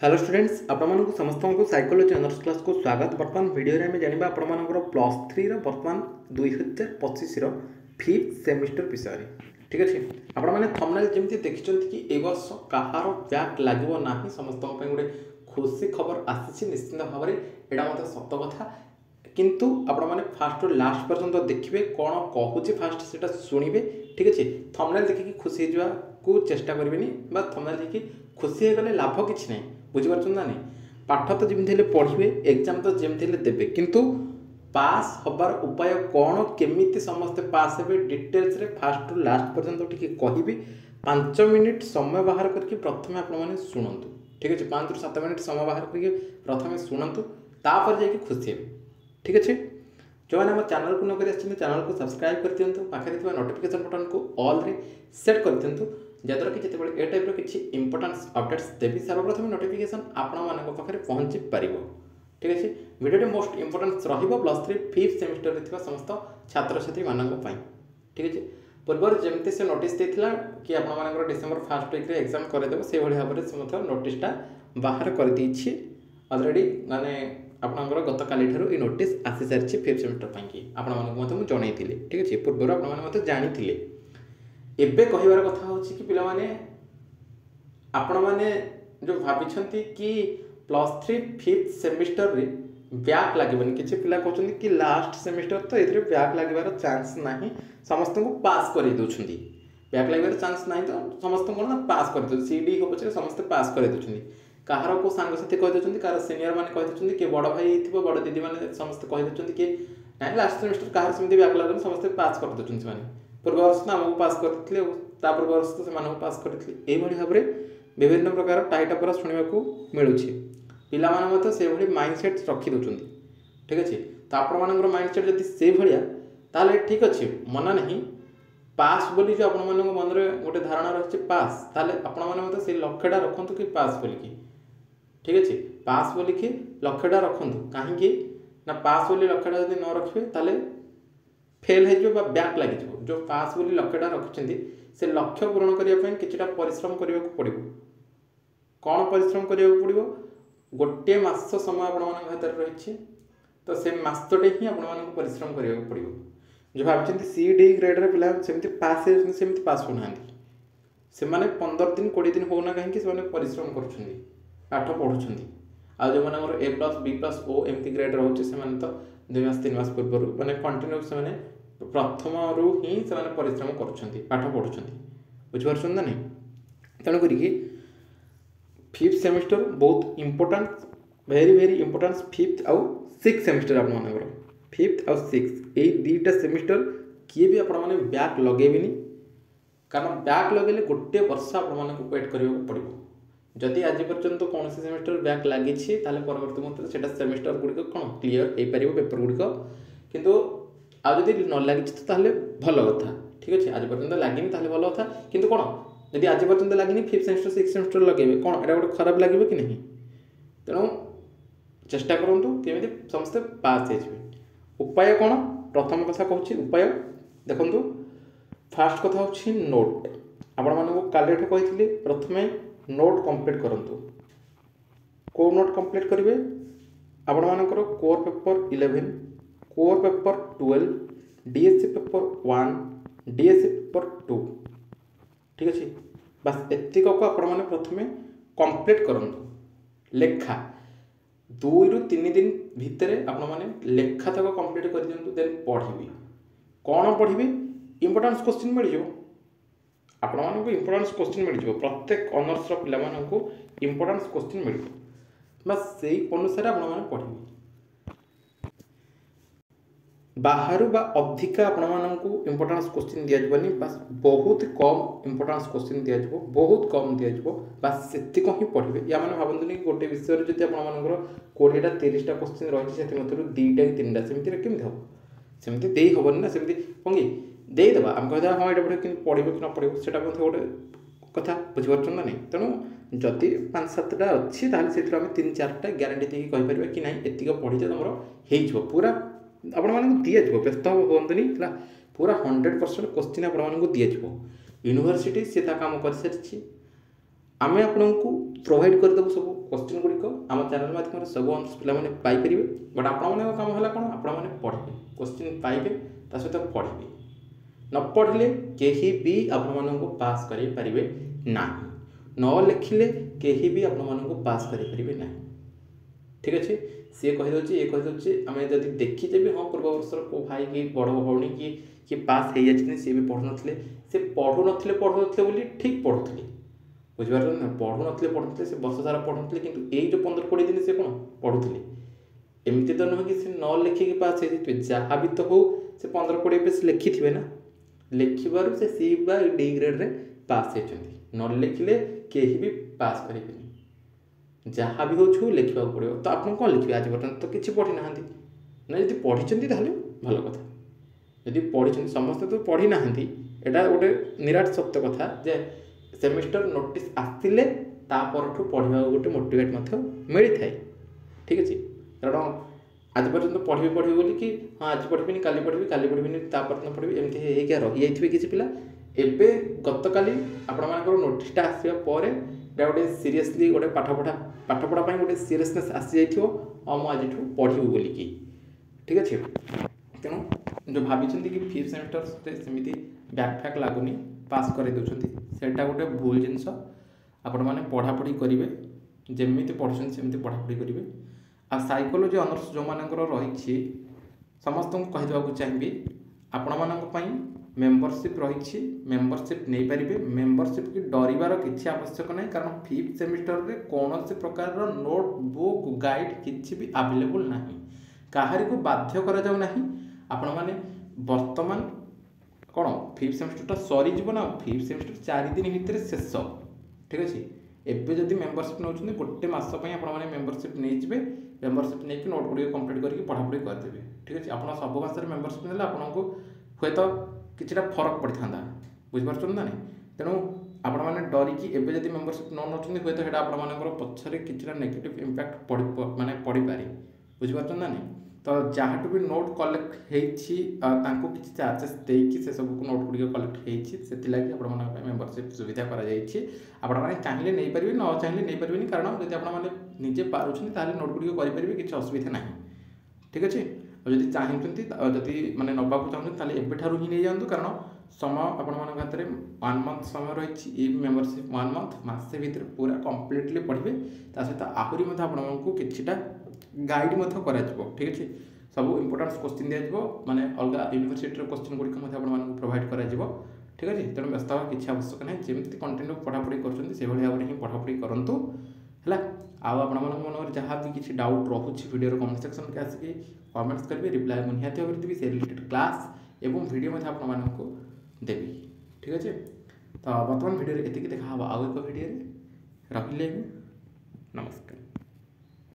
Hello students आपको समस्त को साइकोलॉजी ऑनर्स क्लास को स्वागत। बर्तमान वीडियो में जाना आपंकर प्लस 3 बर्तमान 2025 फिफ्थ सेमिस्टर विषय ठीक अच्छे। आपने थंबनेल जमी देखते कि ए वर्ष कहार बैक लगे ना समस्त गोटे खुशी खबर आसी निश्चिंत भाव में यहाँ मतलब सत कथा किंतु आपने फास्ट रु लास्ट पर्यंत देखिए कौन कहूँ फास्ट से शुणे ठीक अच्छे। थंबनेल देखिए खुशी हो चेष्टा करेंगे थंबनेल देखिए खुशी हो गले लाभ किसी ना बुझीपार ना नहीं। पाठ तो जमी पढ़े एग्जाम तो जमी देवे किंतु पास हबार उपाय कौन केमी समस्ते पास हे डिटेल्स रे फास्ट रु लास्ट पर्यंत टी कहि 5 मिनिट समय बाहर करके प्रथम आपने शुणु ठीक अच्छे। 5 ରୁ 7 मिनिट समय बाहर करके प्रथम शुणु तापर जाकि खुशी हे ठीक अच्छे। जो मैंने चैनल को नक चैनल को सब्सक्राइब कर दिंतु पाखे नोटिफिकेशन बटन को ऑल रे सेट कर दिंतु जद्वारा कि जिते ए टाइप किसी इंपोर्टेंस अपडेट्स देवी सर्वप्रथम नोटिफिकेशन आपके पहुँची पार ठीक अच्छे। Video most importance plus 3 fifth semester में समस्त छात्र छात्री मानी ठीक अच्छे। पूर्व जमती से नोटिस देता कि आप डिसेम्बर फर्स्ट वीक एक्जाम करदेव से भाव में नोटिसटा बाहर कर अलरेडी माने आपंकर गत काली ये नोटिस आसी सारी फिफ्थ सेमिस्टर पर आपको जनई ठीक अच्छे। पूर्व आपने जानी एबे कहिबार कथा होछि कि पिला माने आपण माने जो भाबिछंती कि प्लस 3 फिफ्थ सेमिस्टर रे बैक लागबनी किछि पिला कहउछंती कि लास्ट सेमिस्टर तो एथरे बैक लागबार चांस नाही समस्त को पास करि दोछंती बैक लागबार चांस नाही तो समस्त को ना पास कर दो सीडी हो पछे समस्त पास कर दोछंती कहार को सांग साथी कहि दोछंती कार सीनियर माने कहि दोछंती कि बड़ भाई थिबो बड़ दीदी माने समस्त कहि दोछंती कि नाही लास्ट सेमिस्टर कहार समिति बैक लागन समस्त पास कर दोछंती माने पूर्व वर्ष ना आमको पास करते पूर्व वर्ष तो से पास करते भाव में विभिन्न प्रकार टाइटअपर शुणा मिलूँ पिला से माइंडसेट रखी दौरान ठीक अच्छे। तो आप माइंडसेट जब से भाया ठीक अच्छे मना नहीं पास बोली जो आप मन में गोटे धारणा रही पास ताल से लक्ष्यटा रखु कि पास बोलिकी ठीक अच्छे। पास बोलिकी लक्ष्यटा रखु कहीं ना पास बोली लक्ष्यटा जब न रखिए फेल हो बैक लगे जो पास बोली लक्ष्यटा रखिंट से लक्ष्य पूरण करने कि परिश्रम करने को पड़ो कौन परिश्रम करने को पड़ो गोटे मास समय आप रही तो से मसटे ही आपको परिश्रम करने को पड़ो जो भाई सी डी ग्रेड्रे पिला सेमती पास सेमती पास होना से 15 दिन 20 दिन होना कहीं परिश्रम कर पढ़ुं आ जो मैंने ए प्लस बी प्लस ओ एमती ग्रेड रोचे से तो 2 मास 3 मास पूर्व मैंने कंटिन्यू से प्रथम रू ही से परिश्रम कर पढ़ुं बुझीपार ना नहीं। तेणुक फिफ्थ सेमिस्टर बहुत important very very important fifth आउ सिक्स सेमिस्टर आप फिफ्थ आउ सिक्स ये दुईटा सेमिस्टर किए भी आपने बैक लगे कारण बैक लगे गोटे वर्ष आपको वेट करने पड़ो जदि आज पर्यंत कौन सेमिस्टर बैक लगी परवर्त मुहूर्त से सेमिस्टर गुड़िक कौन क्लीयर हो पार पेपर गुड़िक किंतु आदि न लगी तो भल कथा ठीक अच्छे। आज पर्यंत लगे भल कथा किंतु कौन जदि आज पर्यंत लगे फिफ्थ सेमिस्टर सिक्स सेमिस्टर लगे कौन यहाँ गोटे खराब लगे कि नहीं। तेणु चेष्टा करूँ केमी समस्ते पास हो उपाय कौन प्रथम कथा कहूँ उपाय देखु फास्ट कथा हूँ नोट आपण काली कही प्रथमे नोट कंप्लीट करंतु को नोट कंप्लीट करेंगे आपणकर core paper 11 core paper 12 DSC paper 1 DSC paper 2 ठीक अच्छे। बस एतिक को आपण प्रथमे कंप्लीट करंतु लेखा 2 ରୁ 3 दिन भितर आपने लेखा तक कंप्लीट कर दिंतु देन पढ़ी कौन पढ़ी इंपोर्टेंस क्वेश्चन मिल जाओ आपको इंपोर्टेंस क्वेश्चन मिल प्रत्येक ऑनर्स पिला इंपोर्टेंस क्वेश्चन मिल बस से अनुसार आपने पढ़े बाहर बा अधिका आपको इंपोर्टेंस क्वेश्चन दिजानी बस बहुत कम इंपोर्टेंस क्वेश्चन दि बहुत कम दि बस से ही पढ़े या मैंने भावतुनि कि गोटे विषय जब आपर 20टा 30टा क्वेश्चन रही है 2टा कि 3टा सेमती केमी हम सेमती दे हेनी ना सेमती कौन कि देदेवा आम कहता हाँ ये पढ़े कि पढ़ो कि न पढ़ो से गोटे कथा बुझीपार ना नहीं। तेणु जदि 5-7टा अच्छी से 3-4टा ग्यारंटी देकी कहीपर कि ना एतिक पढ़ी तुम हो पूरा आपण दिज्व व्यस्त हमें है पूरा 100% क्वेश्चन आपको दिज्व यूनिवर्सिटी से काम कर सारी आम आपको प्रोवाइड करदेव सब क्वेश्चन गुड़िक आम चैनल माध्यम सब ऑनर्स पे पाइपर बट आपण काम है कौन आपने पढ़े क्वेश्चन पाइबे ता सहित पढ़े न पढ़ले कहीं भी आपण को पास करें पारे ना न लिखिले कहीं भी आपण को पास करें ना ठीक अच्छे सी कहीदे ये कहीदे आम जब देखीचे भी हाँ पूर्व वर्षर को भाई कि बड़ भौणी कि पास हो जाती सी भी पढ़ु नी सी पढ़ु नी ठीक पढ़ुले बुझिपार ना पढ़ु नी से वर्ष सारा पढ़ुले कि यही जो 15-20 दिन से कौन पढ़ुले एमती तो नुह कि न लिखिकी पास हो जहाँ भी तो हो से 15-20 पेज लिखि थे ना लिखिबार से सी बा डी ग्रेड रे पास होती न लिखिले कहीं भी पास करेंगे जहाँ भी हो लिखा पड़ो तो आप कौन लिखे आज पर्यटन तो किसी पढ़ी ना ना जब पढ़ी भल कथा जदि पढ़ी समस्ते तो पढ़ी ना यहाँ गोटे निराट सत्य कथा जे सेमिस्टर नोटिस आसले तापरठू पढ़ा गोटे मोटिवेट मिली थाए ठीक अच्छे कारण आज पर्यटन पढ़ी बोली कि हाँ आज पढ़ी काली पढ़ी तापर पढ़ी एमती रही जाइए किसी पिला एबे गत काली आपण नोटिसटा आसवा पर गोटे सीरीयसली गोटे पाठपढ़ा गोटे सीरीयसनेस आसी जाइए हाँ मुझे पढ़ी बोलिकी ठीक अच्छे तेणु जो भाई कि 5th सेमिस्टर सेमती बैक फैक लगुनि पास कर देटा गोटे भूल जिनस आपण मैंने पढ़ापढ़ी करेंगे जमी पढ़ुं सेमती पढ़ापढ़ी करेंगे आ साइकोलोजी ऑनर्स जो मानकर रही समस्त को कहीदेक चाहिए आपण मानी मेंबरशिप रही मेंबरशिप नहीं पारे मेंबरशिप की डरबार किसी आवश्यक नहीं कारण 5th सेमिस्टर रे कौन से प्रकार नोट बुक गाइड किसी भी अवेलेबल ना कहारी को बाध्य करा जाऊ नहीं आपण माने वर्तमान कौन 5th सेमिस्टर सरीज ना 5th सेमिस्टर 4 दिन भितर शेष ठीक अच्छे एवं जदि मेंबरशिप नौ गोटे मस आपने मेंबरशिप नहीं जाए मेंबरशिप नहीं नोट गुड़ कंप्लीट करके पढ़ापढ़ी करदेवे ठीक अच्छे आप सब मास मेंबरशिप ने आपको हे तो कि फरक पड़ था बुझीपार ना नहीं तेणु आपण मैंने डरिकी एवं जब मेंबरशिप न नौ हे तो आपर पछरे कि नेगेटिव इम्पैक्ट माने पड़ पारे बुझीपार ना नहीं तो जहाँ भी नोट कलेक्ट हो किसी चार्जेस देकी से सब नोट गुड़ कलेक्ट होती मेंबरशिप सुविधा कर चाहिए नहीं पारे न चाहिए नहीं पारे कारण जब आपने निजे पार्टी नोट गुड़ करेंगे किसी असुविधा ना ठीक अच्छे जब चाहते जदि मैंने नवा चाहते एवं ही नहीं जातु कारण समय आपण हाथ में 1 मंथ समय रही मेंबरशिप 1 मंथ मसे भितर पूरा कम्प्लीटली पढ़े सहित आहरी आपको किटा गाइड करा ठीक अच्छे सब इंपोर्टेंट क्वेश्चन दिया माने अलग यूनिवर्सिटी क्वेश्चन गुड़िक प्रोवाइड करा ठीक अच्छे तेणु व्यस्त हवा किसी आवश्यक नहीं जमी कंटिन्यू पढ़ापढ़ी कर भाव में ही पढ़ापढ़ी करूँ है आपण मन जहाँ भी किसी डाउट रोचे वीडियो कमेंट सेक्शन के आसिक कमेंट्स करेंगे रिप्लाई मुझे निहाती भाव देवी से रिलेटेड क्लास एवं वीडियो आपको देवी ठीक अच्छे तो बर्तमान वीडियो ये देखा आउ एक वीडियो रही नमस्कार।